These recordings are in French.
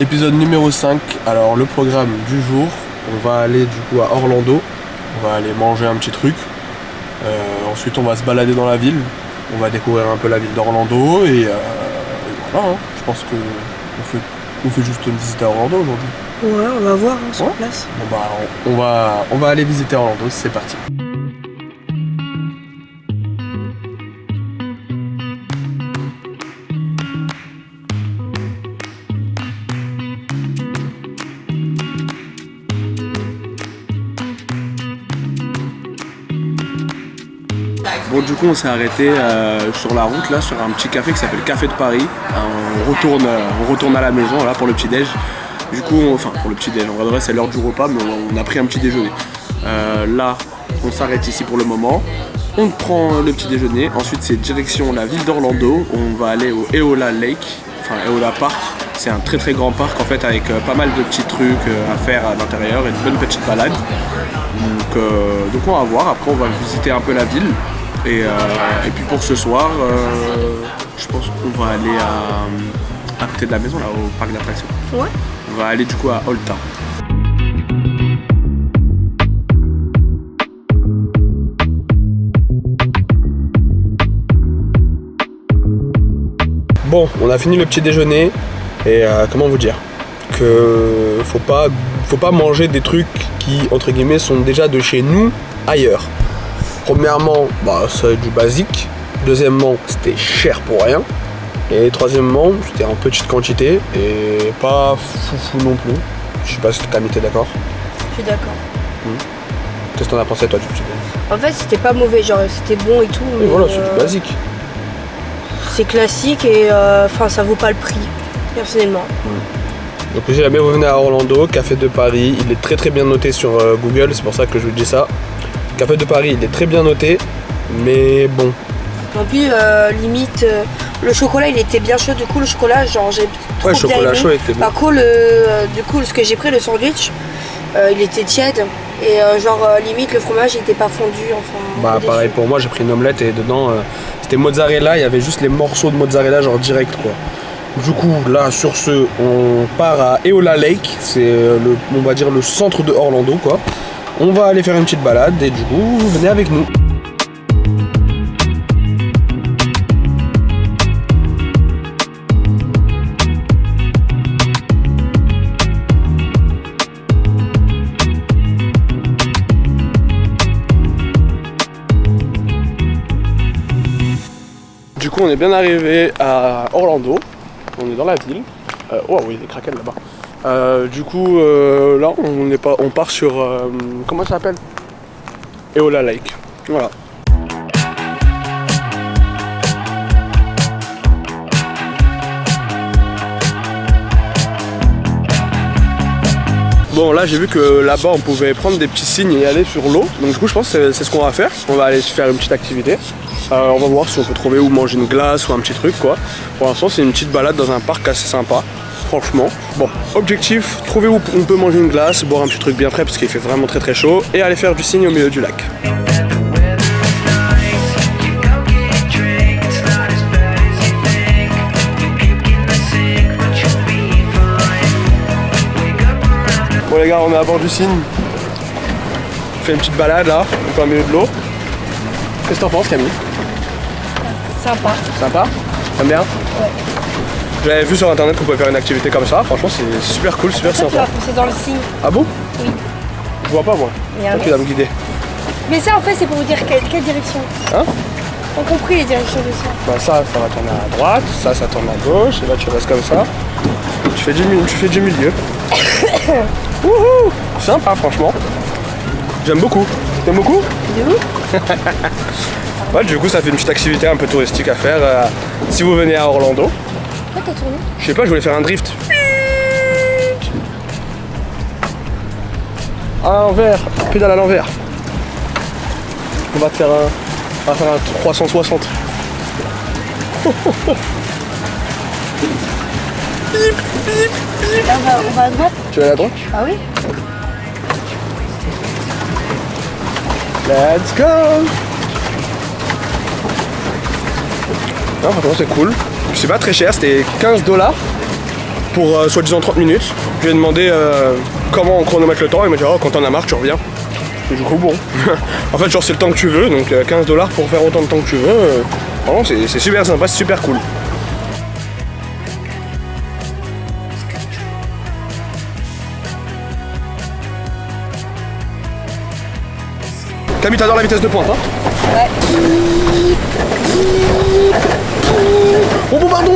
Épisode numéro 5, alors le programme du jour, on va aller du coup à Orlando, on va aller manger un petit truc, ensuite on va se balader dans la ville, on va découvrir un peu la ville d'Orlando et voilà, hein. Je pense que on fait juste une visite à Orlando aujourd'hui. Ouais, on va voir sur place. Bon bah on va aller visiter Orlando, c'est parti. Bon, du coup on s'est arrêté sur la route là, sur un petit café qui s'appelle Café de Paris. On retourne à la maison là pour le petit déj. Du coup, pour le petit déj, en vrai c'est l'heure du repas, mais on a pris un petit déjeuner. Là, on s'arrête ici pour le moment. On prend le petit déjeuner. Ensuite, c'est direction la ville d'Orlando. On va aller au Eola Lake, Eola Park. C'est un très très grand parc en fait avec pas mal de petits trucs à faire à l'intérieur et une bonne petite balade. Donc on va voir. Après, on va visiter un peu la ville. Et puis pour ce soir, je pense qu'on va aller à côté de la maison, là, au parc d'attractions. Ouais. On va aller du coup à Old Town. Bon, on a fini le petit déjeuner et comment vous dire que faut pas manger des trucs qui entre guillemets sont déjà de chez nous ailleurs. Premièrement, c'est du basique. Deuxièmement, c'était cher pour rien. Et troisièmement, c'était en petite quantité et pas foufou non plus. Je sais pas si Camille t'es d'accord. Je suis d'accord. Qu'est-ce que t'en as pensé toi du petit déjeuner? En fait, c'était pas mauvais, genre c'était bon et tout. Et voilà, c'est du basique. C'est classique et ça vaut pas le prix, personnellement. Donc si jamais vous venez à Orlando, Café de Paris, il est très très bien noté sur Google, c'est pour ça que je vous dis ça. Café de Paris, il est très bien noté, mais bon. En plus, limite, le chocolat, il était bien chaud. Du coup, le chocolat, genre, j'ai trop bien chocolat aimé. chaud était bon. Par contre, du coup, ce que j'ai pris, le sandwich, il était tiède. Et limite, le fromage, il était pas fondu. Pareil pour moi, j'ai pris une omelette et dedans, c'était mozzarella. Il y avait juste les morceaux de mozzarella, genre direct, quoi. Du coup, là, sur ce, on part à Eola Lake. C'est, on va dire, le centre de Orlando, quoi. On va aller faire une petite balade et du coup, venez avec nous. Du coup, on est bien arrivé à Orlando. On est dans la ville. Oh oui, il y a des kraken là-bas. Là, on part sur comment ça s'appelle? Eola Lake. Voilà. Bon, là j'ai vu que là-bas on pouvait prendre des petits signes et aller sur l'eau. Donc du coup je pense que c'est ce qu'on va faire. On va aller se faire une petite activité. On va voir si on peut trouver où manger une glace ou un petit truc quoi. Pour l'instant c'est une petite balade dans un parc assez sympa. Franchement. Bon, objectif, trouver où on peut manger une glace, boire un petit truc bien frais parce qu'il fait vraiment très très chaud et aller faire du signe au milieu du lac. Bon les gars, on est à bord du Cygne. On fait une petite balade là, un peu au milieu de l'eau. Qu'est-ce que t'en penses Camille? Sympa. Sympa? T'aimes bien? Ouais. J'avais vu sur internet qu'on pouvait faire une activité comme ça, franchement c'est super cool, super sympa. C'est dans le signe. Ah bon? Oui. Je vois pas moi. Toi qui vas me guider. Mais ça en fait c'est pour vous dire quelle direction. Hein? On a compris les directions de ça. Ça va tourner à droite, ça tourne à gauche, et là tu restes comme ça. Tu fais du milieu. Wouhou! Sympa franchement. J'aime beaucoup. T'aimes beaucoup? De où? Ouais, du coup ça fait une petite activité un peu touristique à faire si vous venez à Orlando. Pourquoi t'as tourné? Je sais pas, je voulais faire un drift. À l'envers, pédale à l'envers. On va faire un 360. Là, on va à droite. Tu vas à la droite? Ah oui? Let's go! Non, franchement, c'est cool. C'est pas très cher, c'était $15. pour soi-disant 30 minutes. Je lui ai demandé comment on chronomètre le temps, il m'a dit oh, quand t'en as marre tu reviens. Et du coup bon, en fait genre c'est le temps que tu veux, donc 15 $ pour faire autant de temps que tu veux, vraiment c'est super sympa, c'est super cool. Camille, t'adores la vitesse de pointe, hein? Ouais. On bombarde,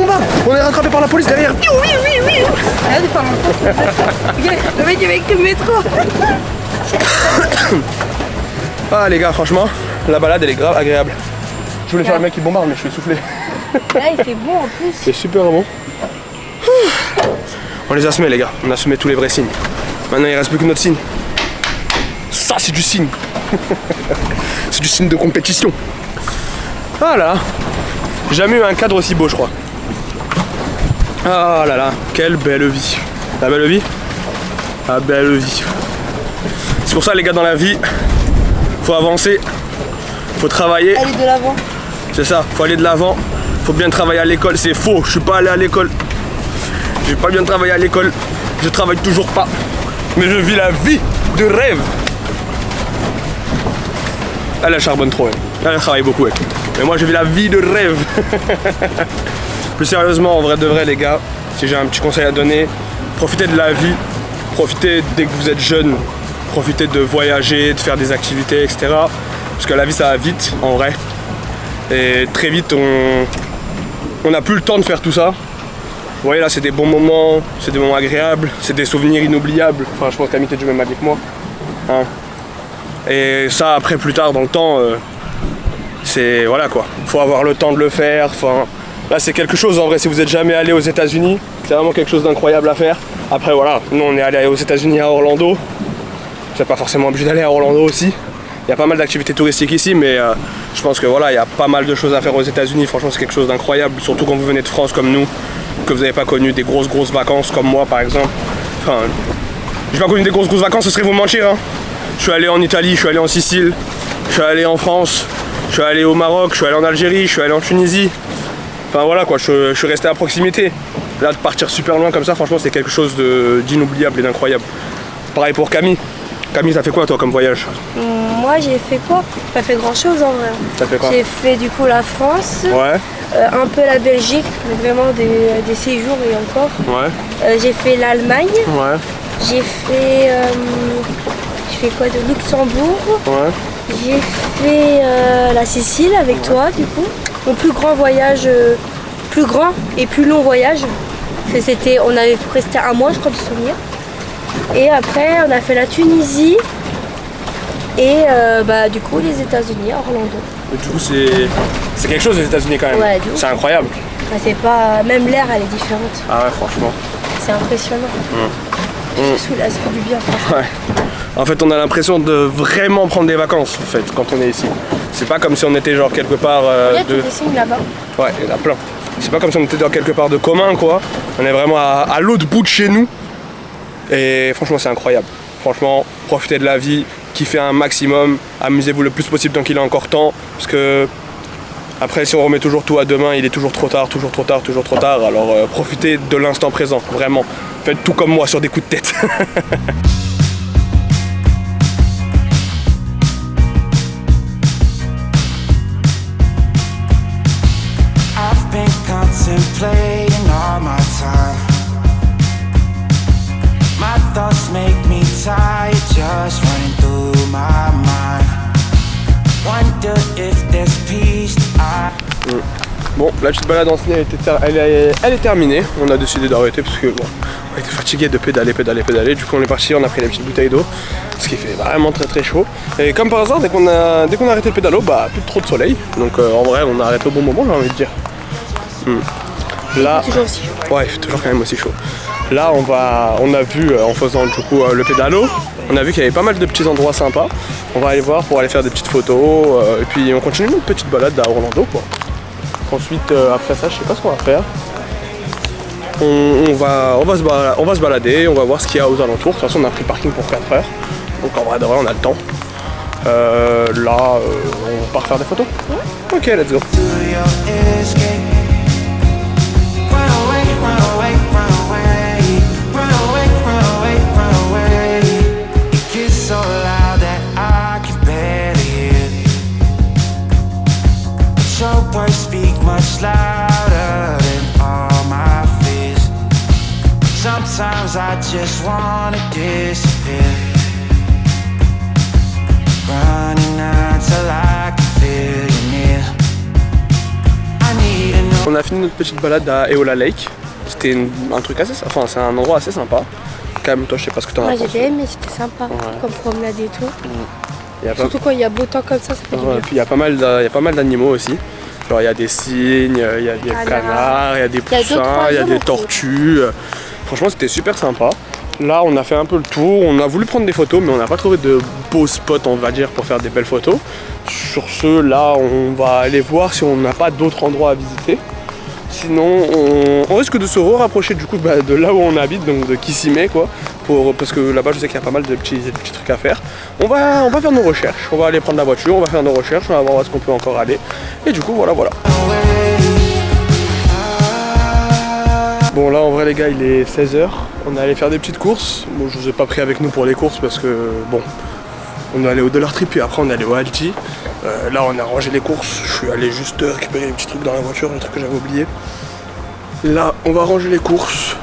on est rattrapé par la police derrière. Oui. Arrête de faire mon le mec est avec le métro. Ah les gars, franchement, la balade elle est grave agréable. Je voulais faire le mec qui bombarde mais je suis essoufflé. Là il fait bon en plus. C'est super bon. On les a semés les gars, on a semé tous les vrais signes. Maintenant il reste plus que notre signe. Ça c'est du signe. C'est du signe de compétition. Voilà. Jamais eu un cadre aussi beau je crois. Ah là là, quelle belle vie. La belle vie? La belle vie. C'est pour ça les gars dans la vie, faut avancer, faut travailler. Aller de l'avant. C'est ça, faut aller de l'avant, faut bien travailler à l'école. C'est faux, je suis pas allé à l'école. J'ai pas bien travaillé à l'école, je travaille toujours pas. Mais je vis la vie de rêve. Elle charbonne trop, elle travaille beaucoup. Mais moi je vis la vie de rêve. Plus sérieusement, en vrai de vrai les gars, si j'ai un petit conseil à donner, profitez de la vie, profitez dès que vous êtes jeune, profitez de voyager, de faire des activités, etc. Parce que la vie ça va vite en vrai. Et très vite on n'a plus le temps de faire tout ça. Vous voyez là c'est des bons moments, c'est des moments agréables, c'est des souvenirs inoubliables. Enfin je pense qu'Ami t'es du même avis que moi. Hein. Et ça après plus tard dans le temps, c'est voilà quoi. Faut avoir le temps de le faire. Enfin, là c'est quelque chose en vrai, si vous êtes jamais allé aux États-Unis, c'est vraiment quelque chose d'incroyable à faire. Après voilà, nous on est allé aux États-Unis à Orlando. Vous n'êtes pas forcément obligé d'aller à Orlando aussi. Il y a pas mal d'activités touristiques ici, mais je pense que voilà, il y a pas mal de choses à faire aux États-Unis. Franchement, c'est quelque chose d'incroyable, surtout quand vous venez de France comme nous, que vous n'avez pas connu des grosses vacances comme moi par exemple. Enfin, j'ai pas connu des grosses vacances, ce serait vous mentir. Hein. Je suis allé en Italie, je suis allé en Sicile, je suis allé en France, je suis allé au Maroc, je suis allé en Algérie, je suis allé en Tunisie. Enfin voilà quoi, je suis resté à proximité. Là, de partir super loin comme ça, franchement, c'est quelque chose d'inoubliable et d'incroyable. Pareil pour Camille. Camille, t'as fait quoi toi comme voyage? Moi j'ai fait quoi? Pas fait grand chose en vrai. T'as fait quoi? J'ai fait du coup la France, Ouais. un peu la Belgique, mais vraiment des séjours et encore. Ouais. J'ai fait l'Allemagne. Ouais. J'ai fait quoi de Luxembourg. Ouais. J'ai fait la Sicile avec toi du coup. Mon plus grand voyage, plus grand et plus long voyage. On avait resté un mois je crois de souvenir. Et après on a fait la Tunisie et du coup les États-Unis à Orlando. Et du coup c'est quelque chose les États-Unis quand même. Ouais, c'est incroyable. C'est pas. Même l'air elle est différente. Ah ouais franchement. C'est impressionnant. Je suis soulagée, ça fait du bien. Ouais. En fait on a l'impression de vraiment prendre des vacances en fait quand on est ici. C'est pas comme si on était genre quelque part Il y a des signes là-bas. Ouais, il y en a plein. C'est pas comme si on était dans quelque part de commun quoi. On est vraiment à l'autre bout de chez nous. Et franchement c'est incroyable. Franchement, profitez de la vie, kiffez un maximum, amusez-vous le plus possible tant qu'il est encore temps. Parce que après si on remet toujours tout à demain, il est toujours trop tard. Alors profitez de l'instant présent, vraiment. Faites tout comme moi sur des coups de tête. I've been contemplating all my time. My thoughts make me tired, just running through my mind. Wonder if there's peace. Bon, la petite balade en ciné elle est terminée. On a décidé d'arrêter parce que bon, on était fatigué de pédaler. Du coup on est parti, on a pris les petites bouteilles d'eau, ce qui fait vraiment très chaud. Et comme par hasard, dès qu'on a arrêté le pédalo, bah plus trop de soleil. Donc en vrai on a arrêté au bon moment, j'ai envie de dire. Là, Il fait toujours aussi chaud. Ouais, il fait toujours quand même aussi chaud. Là on a vu en faisant du coup le pédalo, on a vu qu'il y avait pas mal de petits endroits sympas. On va aller voir pour aller faire des petites photos et puis on continue notre petite balade à Orlando quoi. Ensuite après ça je sais pas ce qu'on va faire. On va se balader, on va voir ce qu'il y a aux alentours. De toute façon on a pris le parking pour 4 heures. Donc en vrai de vrai on a le temps. Là on part faire des photos. Ok, let's go. Run away, run away, run away. Sometimes I just wanna disappear. Running until I can feel you near. I need a new. On a fini notre petite balade à Eola Lake. C'était un truc assez sympa, enfin c'est un endroit assez sympa. Quand même, toi je sais pas ce que t'en as Moi pensé. j'ai bien aimé, c'était sympa, comme promenade et tout. Il y a Surtout quand il y a beau temps comme ça fait du ouais, bien. puis il y a pas mal d'animaux aussi. Genre il y a des cygnes, il y a des canards, il y a des poussins, il y a des tortues. Franchement c'était super sympa. Là on a fait un peu le tour, on a voulu prendre des photos mais on n'a pas trouvé de beaux spots on va dire pour faire des belles photos. Sur ce là on va aller voir si on n'a pas d'autres endroits à visiter. Sinon on risque de se rapprocher du coup de là où on habite, donc de Kissimé quoi. Parce que là-bas je sais qu'il y a pas mal de petits trucs à faire. On va faire nos recherches, on va aller prendre la voiture, on va faire nos recherches, on va voir où est-ce qu'on peut encore aller. Et du coup voilà. Bon là en vrai les gars il est 16h, on est allé faire des petites courses. Bon je vous ai pas pris avec nous pour les courses parce que bon on est allé au Dollar Tree puis après on est allé au Aldi. Là on a rangé les courses, je suis allé juste récupérer les petits trucs dans la voiture, les trucs que j'avais oubliés. Là on va ranger les courses.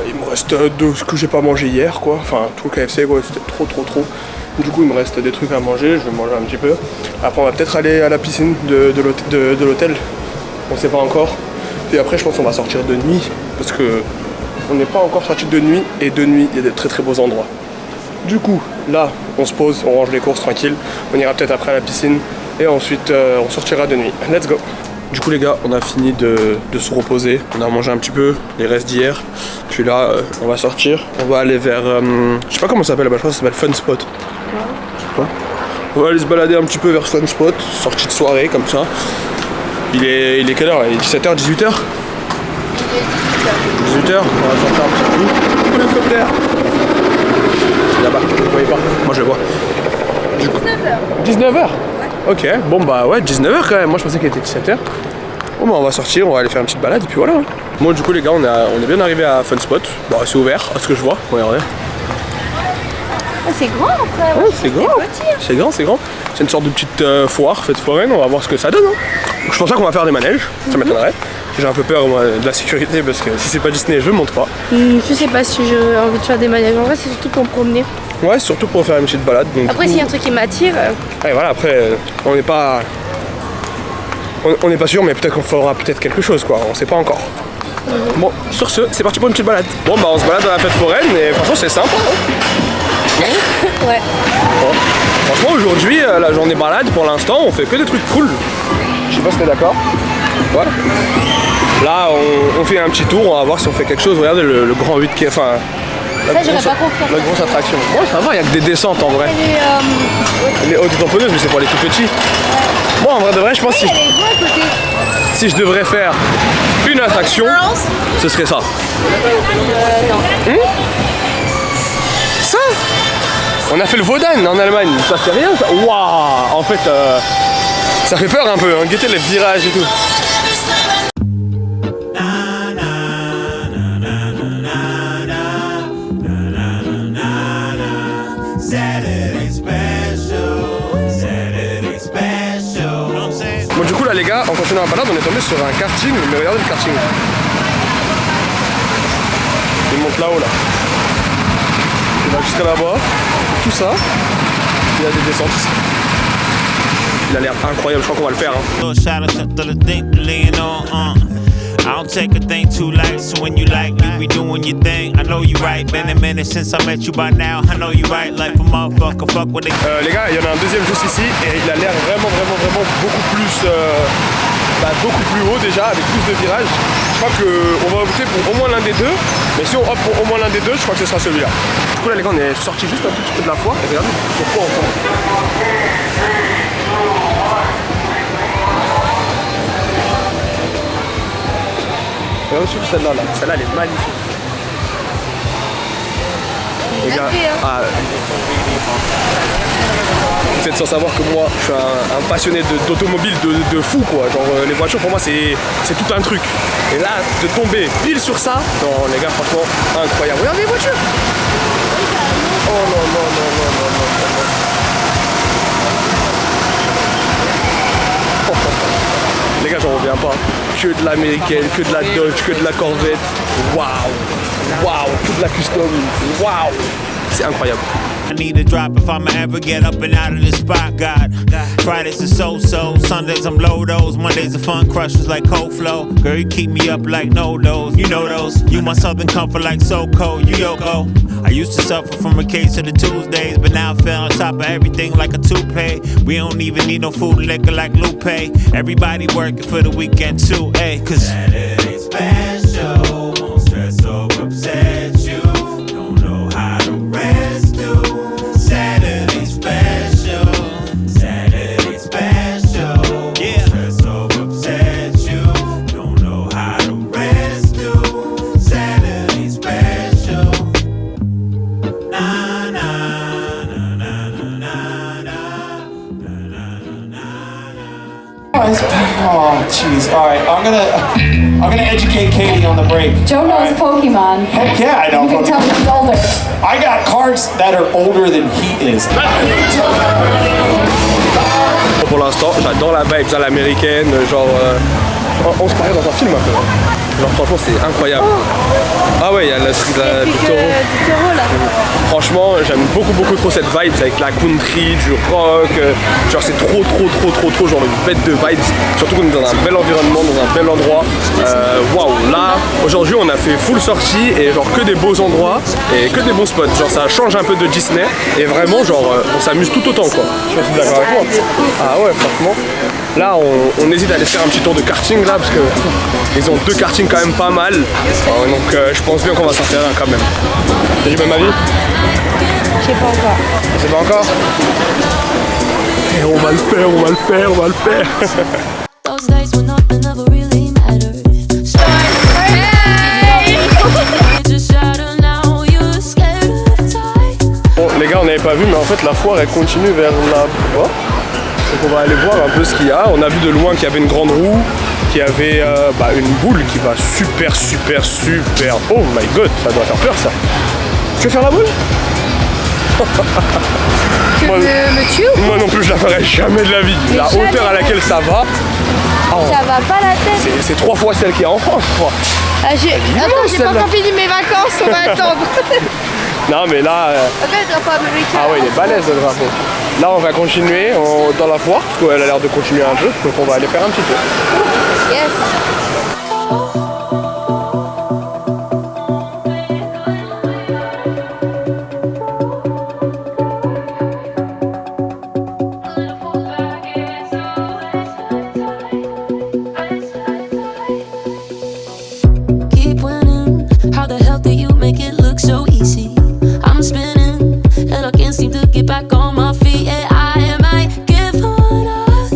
Il me reste ce que j'ai pas mangé hier quoi, enfin tout le KFC quoi, c'était trop. Du coup il me reste des trucs à manger, je vais manger un petit peu. Après on va peut-être aller à la piscine de l'hôtel, on sait pas encore. Puis après je pense qu'on va sortir de nuit, parce que on n'est pas encore sorti de nuit, et de nuit il y a des très beaux endroits. Du coup là on se pose, on range les courses tranquille, on ira peut-être après à la piscine, et ensuite on sortira de nuit. Let's go. Du coup les gars, on a fini de se reposer, on a mangé un petit peu les restes d'hier, puis là on va sortir, on va aller vers, je sais pas comment ça s'appelle là-bas, je crois que ça s'appelle Fun Spot. Ouais. Je sais pas. On va aller se balader un petit peu vers Fun Spot, sortie de soirée comme ça. Il est quelle heure là? Il est 17h, 18h? Il est 18h. 18h, on va sortir un petit coup. Coucou l'hélicoptère. Là-bas, vous le voyez pas, moi je le vois. 19h. 19h? Ok, bon bah ouais, 19h quand même, moi je pensais qu'il était 17h. Bon bah on va sortir, on va aller faire une petite balade et puis voilà. Bon du coup les gars, on est bien arrivé à Fun Spot. Bon c'est ouvert, à ce que je vois, regardez. Oh, c'est grand après, ouais, c'est grand. C'est grand. C'est une sorte de petite foire, fête foraine, on va voir ce que ça donne. Hein. Je pense pas qu'on va faire des manèges, ça m'étonnerait. J'ai un peu peur moi, de la sécurité parce que si c'est pas Disney, je monte pas. Je sais pas si j'ai envie de faire des manèges, en vrai c'est surtout pour me promener. Ouais, surtout pour faire une petite balade. Donc, après s'il y a un truc qui m'attire... Ouais, voilà, après on n'est pas... On n'est pas sûr mais peut-être qu'on fera peut-être quelque chose quoi, on sait pas encore. Bon, sur ce, c'est parti pour une petite balade. Bon bah on se balade dans la fête foraine et franchement c'est sympa. Hein. Ouais. Bon. Franchement aujourd'hui, la journée balade pour l'instant on fait que des trucs cool. Je sais pas si t'es d'accord. Ouais. Là on fait un petit tour, on va voir si on fait quelque chose. Regardez le grand 8 qui est... Enfin, ça j'aurais pas confiance. La grosse attraction. Bon ça va, il y a que des descentes en vrai. Les hautes tamponneuses mais c'est pour les tout petits. Bon en vrai de vrai je pense que si je devrais faire une attraction, ce serait ça. Non. Ça? On a fait le Vaudan en Allemagne, ça c'est rien ça. Waouh. En fait ça fait peur un peu, hein. Guettez les virages et tout. Bon du coup là les gars, en continuant la balade on est tombé sur un karting, mais regardez le karting. Il monte là-haut là. Il va jusqu'à là-bas, tout ça. Il y a des descentes ici. Il a l'air incroyable, je crois qu'on va le faire. Hein. I don't take a thing too light, so when you like, you be doing your thing. I know you right, been a minute since I met you by now. I know you right, like a motherfucker, fuck with it. Les gars, il y en a un deuxième juste ici et il a l'air vraiment beaucoup plus haut déjà, avec plus de virages. Je crois qu'on va opter pour au moins l'un des deux, mais si on opte pour au moins l'un des deux, je crois que ce sera celui-là. Du coup là les gars, on est sorti juste un petit peu de la foire et regardez pourquoi on prend. Regarde sur celle-là, celle-là elle est magnifique. Les gars, vous êtes sans savoir que moi je suis un passionné d'automobile de fou quoi. Genre les voitures pour moi c'est tout un truc. Et là de tomber pile sur ça, non les gars franchement incroyable. Regardez les voitures. Oh non. Les gars j'en reviens pas. Que de l'américaine, que de la Dodge, que de la Corvette. Waouh. waouh, toute la custom, waouh, c'est incroyable. I need a drop if I'ma ever get up and out of this spot. God, Fridays are so-so, Sundays I'm low dose, Mondays are fun crushers like cold flow. Girl, you keep me up like no dose, you know those. You my southern comfort like so cold, you Yoko. I used to suffer from a case of the Tuesdays, but now I feel on top of everything like a toupee. We don't even need no food and liquor like Lupe. Everybody working for the weekend too, ayy. Cause Saturday special, won't stress or upset you. Don't know how to rest you. Saturday special, Saturday special. Yeah. Stress or upset you. Don't know how to rest you. Saturday special. Na na na na na na na. Oh, jeez. All right, I'm gonna educate Katie on the break. Joe knows Pokemon. Heck yeah, I know You can tell Pokemon. he's older. I got cards that are older than he is. Pour l'instant, j'adore la vibe à l'américaine, genre on se paraît dans un film un peu. Genre franchement c'est incroyable. Ah ouais, il y a du taureau. Du taureau là. Franchement j'aime beaucoup trop cette vibe avec la country, du rock, genre c'est trop genre une bête de vibes. Surtout qu'on est dans un bel environnement, dans un bel endroit. Waouh, là aujourd'hui on a fait full sortie et genre que des beaux endroits et que des bons spots. Genre ça change un peu de Disney et vraiment genre on s'amuse tout autant quoi. Je suis d'accord avec toi. Ah ouais franchement. Là on hésite à aller faire un petit tour de karting là parce que ils ont 2 kartings quand même pas mal. Donc je pense bien qu'on va s'en faire un quand même. T'as du même avis? Je sais pas encore. C'est pas encore? Et on va le faire, on va le faire, on va le faire. Those days when nothing ever really mattered. Just shatter now, you're scared of time. Bon les gars on n'avait pas vu mais en fait la foire elle continue vers là-bas. Donc on va aller voir un peu ce qu'il y a. On a vu de loin qu'il y avait une grande roue, qu'il y avait une boule qui va super. Oh my god, ça doit faire peur ça. Tu veux faire la boule? Tu veux me tuer ou Moi non plus je la ferai jamais de la vie. Mais la jamais. hauteur à laquelle ça va, ça va pas la tête? c'est 3 fois celle qui est en France je crois. Ah, attends, j'ai pas encore fini mes vacances, on va attendre. Non mais là... En fait, drapeau américain. Ah ouais il est balèze le drapeau. Là on va continuer dans la foire parce qu'elle a l'air de continuer un peu. Donc on va aller faire un petit peu. Yes. Keep winning. How the hell do you make it look so easy? I'm spinning and I can't seem to get back on my feet. Yeah, I might give up,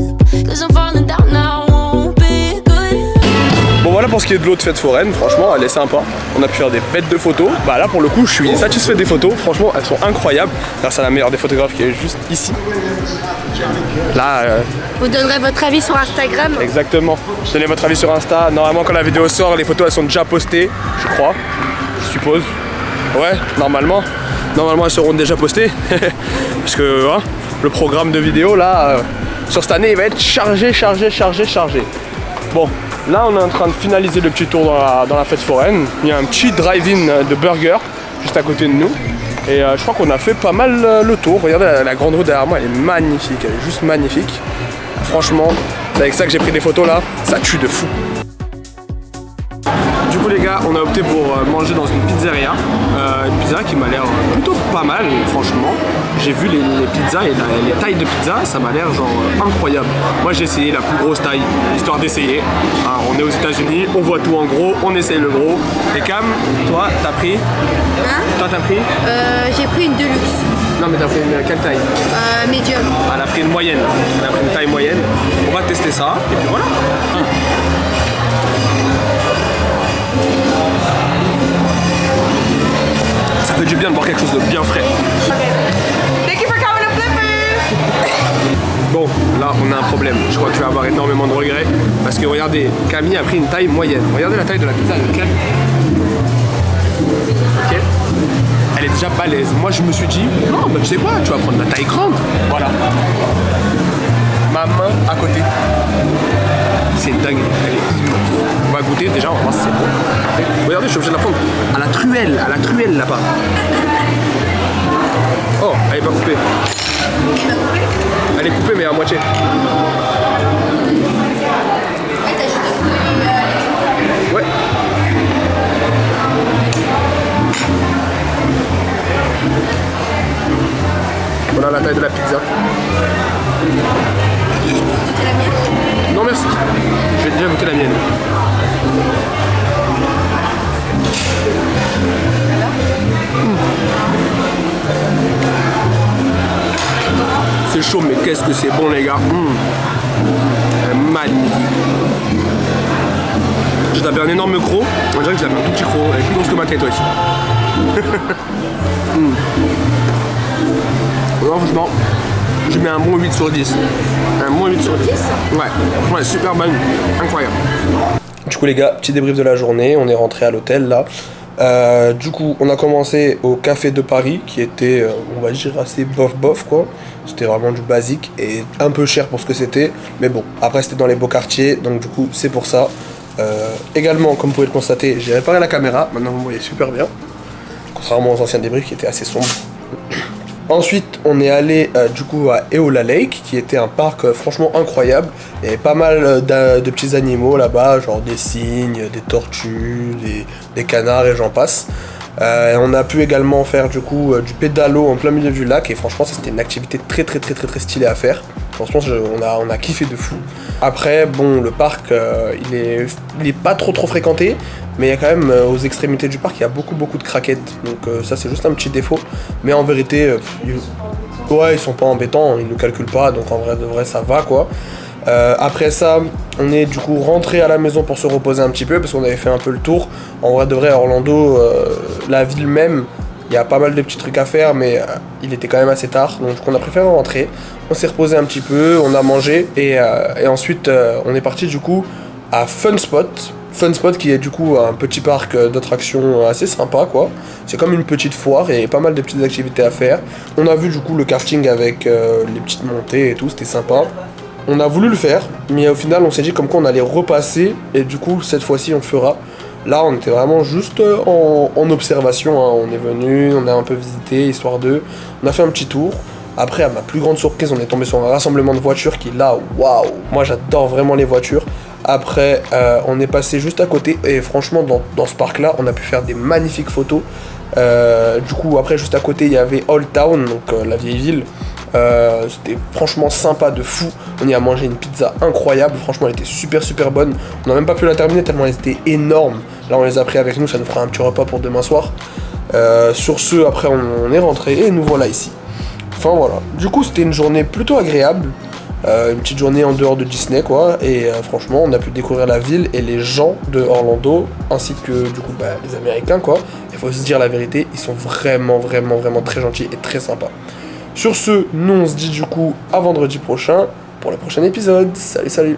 'cause I'm falling down now, won't be good. Bon voilà pour ce qui est de l'autre fête foraine, franchement elle est sympa. On a pu faire des bêtes de photos. Bah là pour le coup je suis satisfait des photos, franchement elles sont incroyables. Grâce à la meilleure des photographes qui est juste ici. Là Vous donnerez votre avis sur Instagram. exactement. Donnez votre avis sur Insta. Normalement quand la vidéo sort les photos elles sont déjà postées, je crois. Je suppose. Ouais, normalement elles seront déjà postées. Parce que hein, le programme de vidéo là sur cette année il va être chargé. Bon, là on est en train de finaliser le petit tour dans la fête foraine. Il y a un petit drive-in de burger juste à côté de nous. Et je crois qu'on a fait pas mal le tour. Regardez la grande roue derrière moi, elle est magnifique, elle est juste magnifique. Franchement, c'est avec ça que j'ai pris des photos là, ça tue de fou. Du coup les gars, on a opté pour manger dans une pizzeria qui m'a l'air plutôt pas mal franchement. J'ai vu les pizzas et les tailles de pizza, ça m'a l'air genre incroyable. Moi j'ai essayé la plus grosse taille, histoire d'essayer. Alors on est aux États-Unis, on voit tout en gros, on essaye le gros. Et Cam, toi t'as pris? Hein? Toi t'as pris? J'ai pris une deluxe. Non mais t'as pris quelle taille? Medium. Elle a pris une moyenne, elle a pris une taille moyenne. On va tester ça et puis voilà. Ça fait du bien de boire quelque chose de bien frais. Thank you for coming to Flippers. Bon, là on a un problème. Je crois que je vais avoir énormément de regrets. Parce que regardez, Camille a pris une taille moyenne. Regardez la taille de la pizza de Camille. Ok. Elle est déjà balèze. Moi je me suis dit, non, bah, tu sais quoi, tu vas prendre la taille grande. Voilà. Ma main à côté. C'est dingue, elle est immense. On va goûter déjà, on va voir si c'est bon. Regardez, je suis obligé de la prendre à la truelle là-bas. Oh, elle est pas coupée. Elle est coupée mais à moitié. Ouais. Voilà la taille de la pizza. Non merci. Je vais déjà goûter la mienne. C'est chaud mais qu'est-ce que c'est bon les gars. Magnifique. J'ai tapé un énorme croc. On dirait que j'ai tapé un tout petit croc. Elle est plus grosse que ma tête aussi. Non, franchement, je mets un bon 8 sur 10. Un bon 8 sur 10. Ouais, super bonne. Incroyable. Du coup les gars, petit débrief de la journée. On est rentré à l'hôtel là. Du coup, on a commencé au Café de Paris qui était, on va dire, assez bof quoi. C'était vraiment du basique et un peu cher pour ce que c'était. Mais bon, après c'était dans les beaux quartiers, donc du coup c'est pour ça. Également, comme vous pouvez le constater, j'ai réparé la caméra. Maintenant vous voyez super bien. Contrairement aux anciens débriefs qui étaient assez sombres. Ensuite, on est allé du coup à Eola Lake, qui était un parc franchement incroyable. Il y avait pas mal de petits animaux là-bas, genre des cygnes, des tortues, des canards et j'en passe. On a pu également faire du coup du pédalo en plein milieu du lac et franchement c'était une activité très stylée à faire. Franchement on a kiffé de fou. Après bon le parc il est pas trop fréquenté, mais il y a quand même aux extrémités du parc il y a beaucoup de craquettes, donc ça c'est juste un petit défaut, mais en vérité ils sont pas embêtants, ils nous calculent pas, donc en vrai de vrai ça va quoi. Après ça, on est du coup rentré à la maison pour se reposer un petit peu parce qu'on avait fait un peu le tour. En vrai de vrai, Orlando, la ville même, il y a pas mal de petits trucs à faire, mais il était quand même assez tard, donc on a préféré rentrer. On s'est reposé un petit peu, on a mangé et ensuite on est parti du coup à Fun Spot. Fun Spot qui est du coup un petit parc d'attractions assez sympa quoi. C'est comme une petite foire et pas mal de petites activités à faire. On a vu du coup le karting avec les petites montées et tout, c'était sympa. On a voulu le faire, mais au final on s'est dit comme quoi on allait repasser et du coup cette fois-ci on le fera. Là on était vraiment juste en observation, hein. On est venu, on a un peu visité, histoire d'eux, on a fait un petit tour. Après à ma plus grande surprise on est tombé sur un rassemblement de voitures qui là, waouh, moi j'adore vraiment les voitures. Après on est passé juste à côté et franchement dans ce parc là on a pu faire des magnifiques photos. Du coup après juste à côté il y avait Old Town, donc la vieille ville. C'était franchement sympa de fou. On y a mangé une pizza incroyable. Franchement elle était super bonne. On n'a même pas pu la terminer tellement elle était énorme. Là on les a pris avec nous, ça nous fera un petit repas pour demain soir. Sur ce après on est rentré et nous voilà ici. Enfin voilà, du coup c'était une journée plutôt agréable. Une petite journée en dehors de Disney quoi. Et franchement on a pu découvrir la ville et les gens de Orlando, ainsi que du coup les Américains quoi. Il faut se dire la vérité, ils sont vraiment très gentils et très sympas. Sur ce, nous on se dit du coup à vendredi prochain pour le prochain épisode. Salut